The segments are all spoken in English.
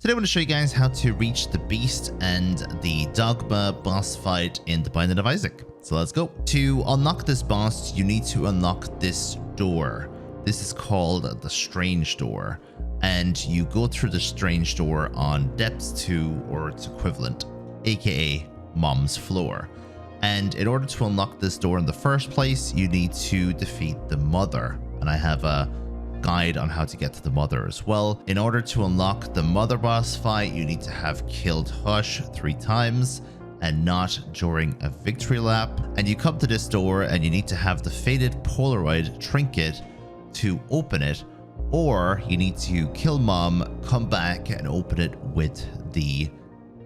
Today I want to show you guys how to reach the Beast and the Dogma boss fight in the Binding of Isaac. So let's go. To unlock this boss, you need to unlock this door. This is called the Strange Door. And you go through the Strange Door on Depth 2 or its equivalent, aka Mom's Floor. And in order to unlock this door in the first place, you need to defeat the Mother. And I have a guide on how to get to the Mother as well. In order to unlock the Mother boss fight, you need to have killed Hush 3 times and not during a victory lap. And you come to this door and you need to have the faded Polaroid trinket to open it, or you need to kill Mom, come back and open it with the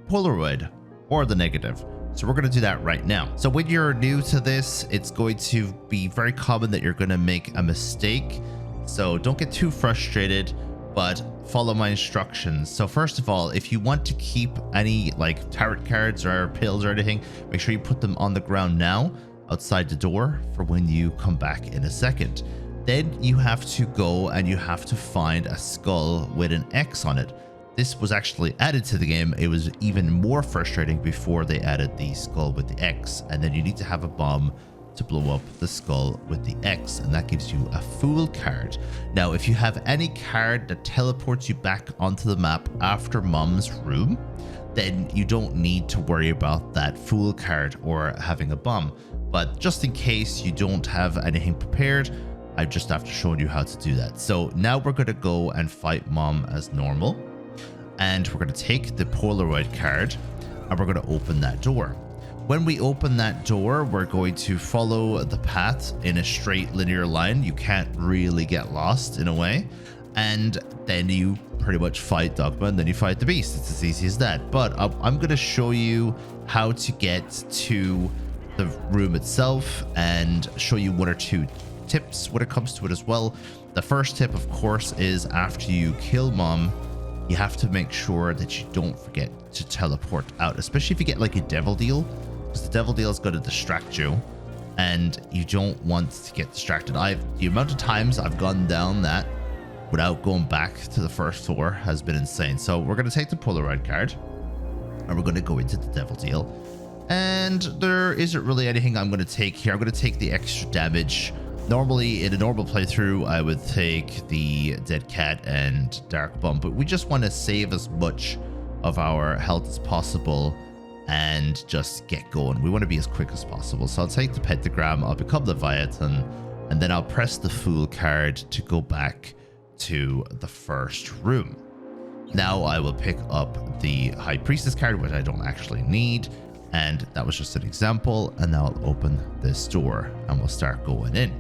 Polaroid or the negative. So we're going to do that right now. So when you're new to this, it's going to be very common that you're going to make a mistake. So don't get too frustrated, but follow my instructions. So first of all, if you want to keep any like tarot cards or pills or anything, make sure you put them on the ground now outside the door for when you come back in a second. Then you have to go and you have to find a skull with an X on it. This was actually added to the game. It was even more frustrating before they added the skull with the X. And then you need to have a bomb to blow up the skull with the X, and that gives you a Fool card. Now, if you have any card that teleports you back onto the map after Mom's room, then you don't need to worry about that Fool card or having a bomb. But just in case you don't have anything prepared, I just have to show you how to do that. So now we're going to go and fight Mom as normal, and we're going to take the Polaroid card and we're going to open that door. When we open that door, we're going to follow the path in a straight linear line. You can't really get lost in a way. And then you pretty much fight Dogma and then you fight the Beast. It's as easy as that. But I'm going to show you how to get to the room itself and show you 1 or 2 tips when it comes to it as well. The first tip, of course, is after you kill Mom, you have to make sure that you don't forget to teleport out, especially if you get like a devil deal. Because the devil deal is going to distract you and you don't want to get distracted. The amount of times I've gone down that without going back to the first floor has been insane. So we're going to take the Polaroid card and we're going to go into the devil deal. And there isn't really anything I'm going to take here. I'm going to take the extra damage. Normally in a normal playthrough, I would take the Dead Cat and Dark Bomb, but we just want to save as much of our health as possible and just get going. We want to be as quick as possible. So I'll take the pentagram, I'll become Leviathan, and then I'll press the Fool card to go back to the first room. Now I will pick up the High Priestess card, which I don't actually need, and that was just an example. And now I'll open this door and we'll start going in.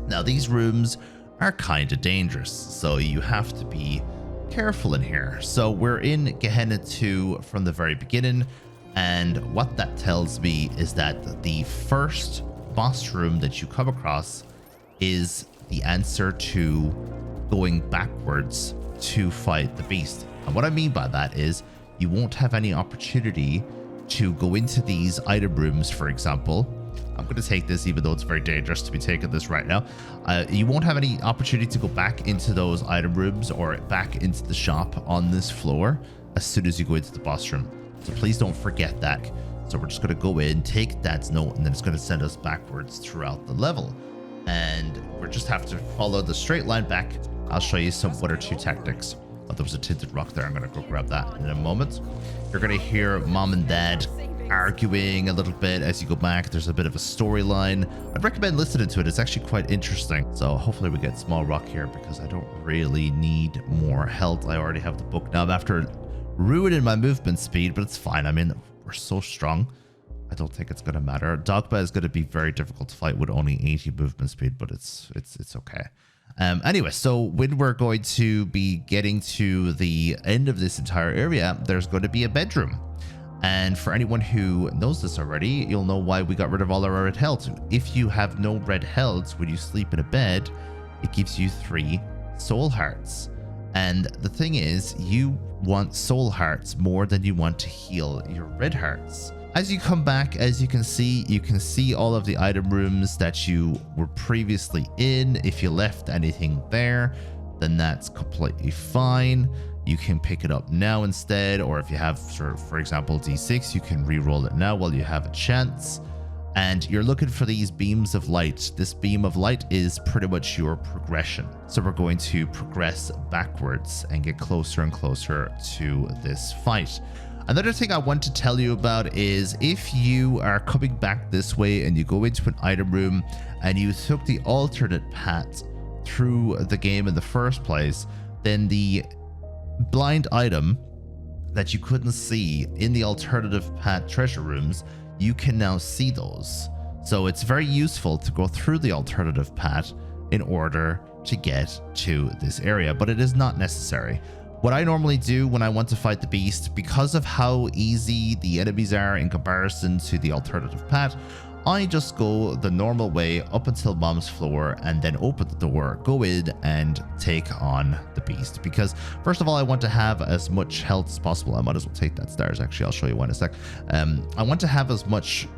Now these rooms are kind of dangerous, so you have to be careful in here. So we're in Gehenna 2 from the very beginning, and what that tells me is that the first boss room that you come across is the answer to going backwards to fight the Beast. And what I mean by that is you won't have any opportunity to go into these item rooms, for example. I'm going to take this even though it's very dangerous to be taking this right now. You won't have any opportunity to go back into those item rooms or back into the shop on this floor as soon as you go into the boss room. So please don't forget that. So we're just going to go in, take Dad's note, and then it's going to send us backwards throughout the level. And we just have to follow the straight line back. I'll show you some 1 or 2 tactics. Oh, there was a tinted rock there. I'm going to go grab that in a moment. You're going to hear Mom and Dad arguing a little bit as you go back. There's a bit of a storyline. I'd recommend listening to it. It's actually quite interesting. So hopefully we get small rock here because I don't really need more health. I already have the book now. I'm after ruining my movement speed, but it's fine. I mean, we're so strong. I don't think it's going to matter. Dogma is going to be very difficult to fight with only 80 movement speed, but it's okay. Anyway, so when we're going to be getting to the end of this entire area, there's going to be a bedroom. And for anyone who knows this already, you'll know why we got rid of all our red health. If you have no red health when you sleep in a bed, it gives you 3 soul hearts. And the thing is, you want soul hearts more than you want to heal your red hearts. As you come back, as you can see all of the item rooms that you were previously in. If you left anything there, then that's completely fine. you can pick it up now instead. Or if you have, for example, D6, you can re-roll it now while you have a chance. And you're looking for these beams of light. This beam of light is pretty much your progression. So we're going to progress backwards and get closer and closer to this fight. Another thing I want to tell you about is if you are coming back this way and you go into an item room and you took the alternate path through the game in the first place, then the blind item that you couldn't see in the alternative path treasure rooms, you can now see those. So it's very useful to go through the alternative path in order to get to this area, but it is not necessary. What I normally do when I want to fight the beast, because of how easy the enemies are in comparison to the alternative path, I just go the normal way up until Mom's floor and then open the door, go in and take on the beast. Because first of all, I want to have as much health as possible. I might as well take that stars. Actually, I'll show you one in a sec. I want to have as much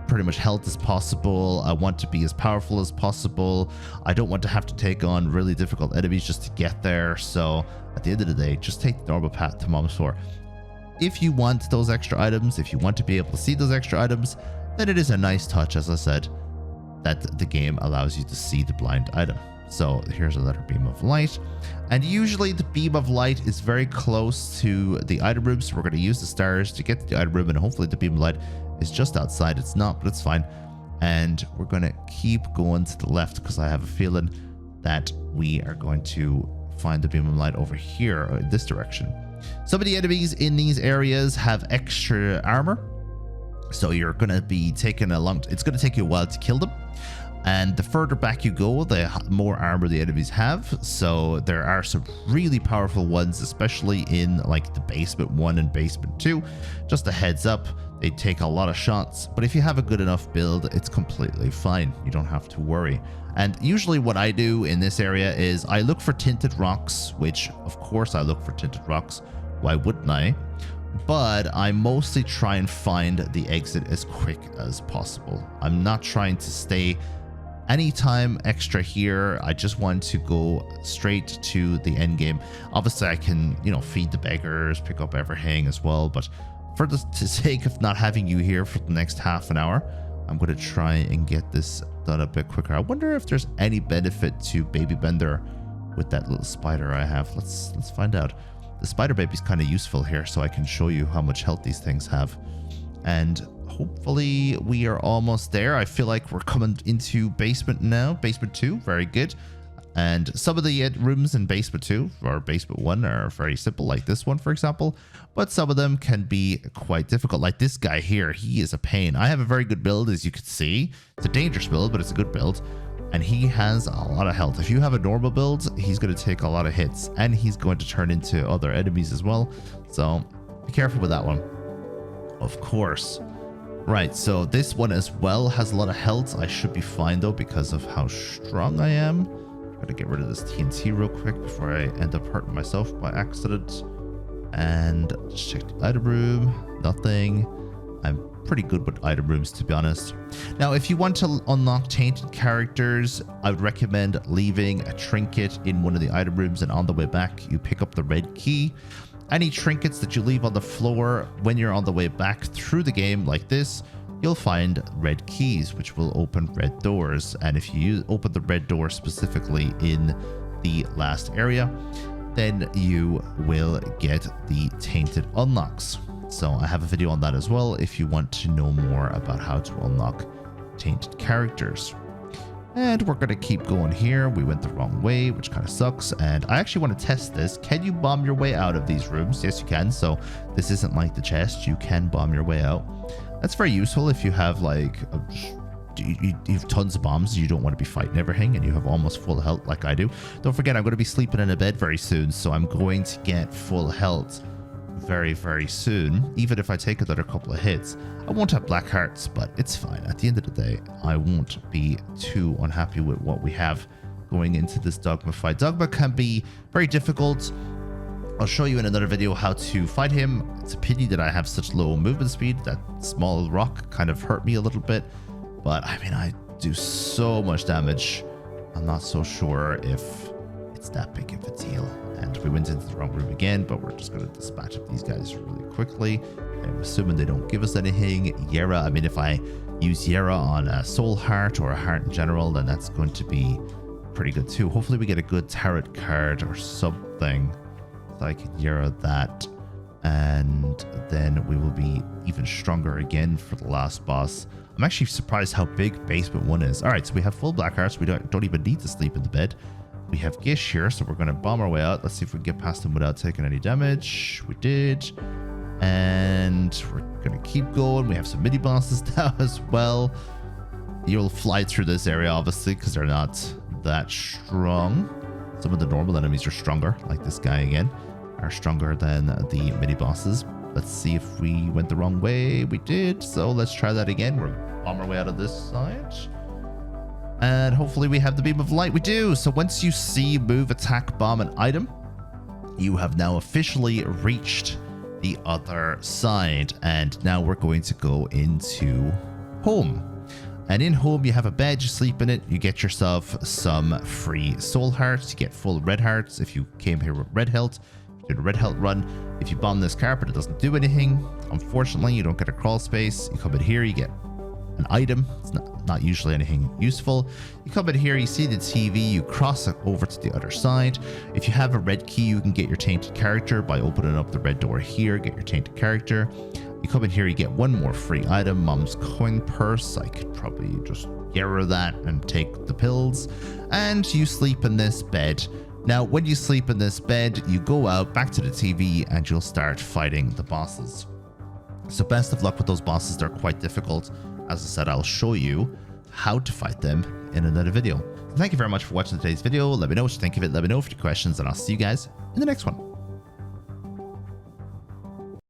pretty much health as possible. I want to be as powerful as possible. I don't want to have to take on really difficult enemies just to get there. So at the end of the day, just take the normal path to Mom's floor. If you want those extra items, if you want to be able to see those extra items, then it is a nice touch, as I said, that the game allows you to see the blind item. So here's another beam of light. And usually the beam of light is very close to the item room. So we're going to use the stars to get to the item room, and hopefully the beam of light is just outside. It's not, but it's fine. And we're going to keep going to the left because I have a feeling that we are going to find the beam of light over here in this direction. Some of the enemies in these areas have extra armor. So you're going to be taking it's going to take you a while to kill them. And the further back you go, the more armor the enemies have. So there are some really powerful ones, especially in like the basement 1 and basement 2. Just a heads up, they take a lot of shots. But if you have a good enough build, it's completely fine. You don't have to worry. And usually what I do in this area is I look for tinted rocks, which of course I look for tinted rocks. Why wouldn't I? But I mostly try and find the exit as quick as possible. I'm not trying to stay any time extra here. I just want to go straight to the end game. Obviously I can, feed the beggars, pick up everything as well, but for the sake of not having you here for the next half an hour, I'm going to try and get this done a bit quicker. I wonder if there's any benefit to Baby Bender with that little spider I have. Let's find out. The spider baby's kind of useful here, so I can show you how much health these things have. And hopefully we are almost there. I feel like we're coming into basement now. Basement 2, very good. And some of the rooms in basement 2 or basement 1 are very simple, like this one, for example. But some of them can be quite difficult. Like this guy here, he is a pain. I have a very good build, as you can see. It's a dangerous build, but it's a good build. And he has a lot of health. If you have a normal build, he's going to take a lot of hits. And he's going to turn into other enemies as well. So be careful with that one. Of course. Right, so this one as well has a lot of health. I should be fine though because of how strong I am. Gotta get rid of this TNT real quick before I end up hurting myself by accident. And just check the item room. Nothing. I'm pretty good with item rooms, to be honest. Now, if you want to unlock tainted characters, I would recommend leaving a trinket in one of the item rooms, and on the way back, you pick up the red key. Any trinkets that you leave on the floor when you're on the way back through the game like this, you'll find red keys, which will open red doors. And if you open the red door specifically in the last area, then you will get the tainted unlocks. So I have a video on that as well if you want to know more about how to unlock tainted characters. And we're going to keep going here. We went the wrong way, which kind of sucks. And I actually want to test this. Can you bomb your way out of these rooms? Yes, you can. So this isn't like the chest. You can bomb your way out. That's very useful if you have like you have tons of bombs. You don't want to be fighting everything and you have almost full health like I do. Don't forget, I'm going to be sleeping in a bed very soon. So I'm going to get full health very, very soon. Even if I take another couple of hits, I won't have black hearts, but it's fine. At the end of the day, I won't be too unhappy with what we have going into this Dogma fight. Dogma can be very difficult. I'll show you in another video how to fight him. It's a pity that I have such low movement speed. That small rock kind of hurt me a little bit, but I mean, I do so much damage. I'm not so sure if it's It's that big of a deal. And we went into the wrong room again, but we're just going to dispatch up these guys really quickly. I'm assuming they don't give us anything. Yera, I mean, if I use Yera on a soul heart or a heart in general, then that's going to be pretty good too. Hopefully we get a good tarot card or something so I can Yera that. And then we will be even stronger again for the last boss. I'm actually surprised how big basement 1 is. All right, so we have full black hearts. We don't even need to sleep in the bed. We have Gish here, so we're going to bomb our way out. Let's see if we can get past him without taking any damage. We did. And we're going to keep going. We have some mini bosses now as well. You'll fly through this area, obviously, because they're not that strong. Some of the normal enemies are stronger, like this guy again, are stronger than the mini bosses. Let's see if we went the wrong way. We did, so let's try that again. We're bomb our way out of this side. And hopefully we have the beam of light. We do. So once you see move, attack, bomb, and item, you have now officially reached the other side. And now we're going to go into home. And in home, you have a bed, you sleep in it, you get yourself some free soul hearts, you get full red hearts if you came here with red health. You did a red health run. If you bomb this carpet, it doesn't do anything. Unfortunately, you don't get a crawl space. You come in here, you get an item. It's not usually anything useful. You come in here, you see the TV, you cross it over to the other side. If you have a red key, you can get your tainted character by opening up the red door here, get your tainted character. You come in here, you get one more free item, Mom's coin purse. I could probably just Yera that and take the pills. And you sleep in this bed. Now, when you sleep in this bed, you go out back to the TV and you'll start fighting the bosses. So best of luck with those bosses. They're quite difficult. As I said, I'll show you how to fight them in another video. So thank you very much for watching today's video. Let me know what you think of it. Let me know if you have questions, and I'll see you guys in the next one.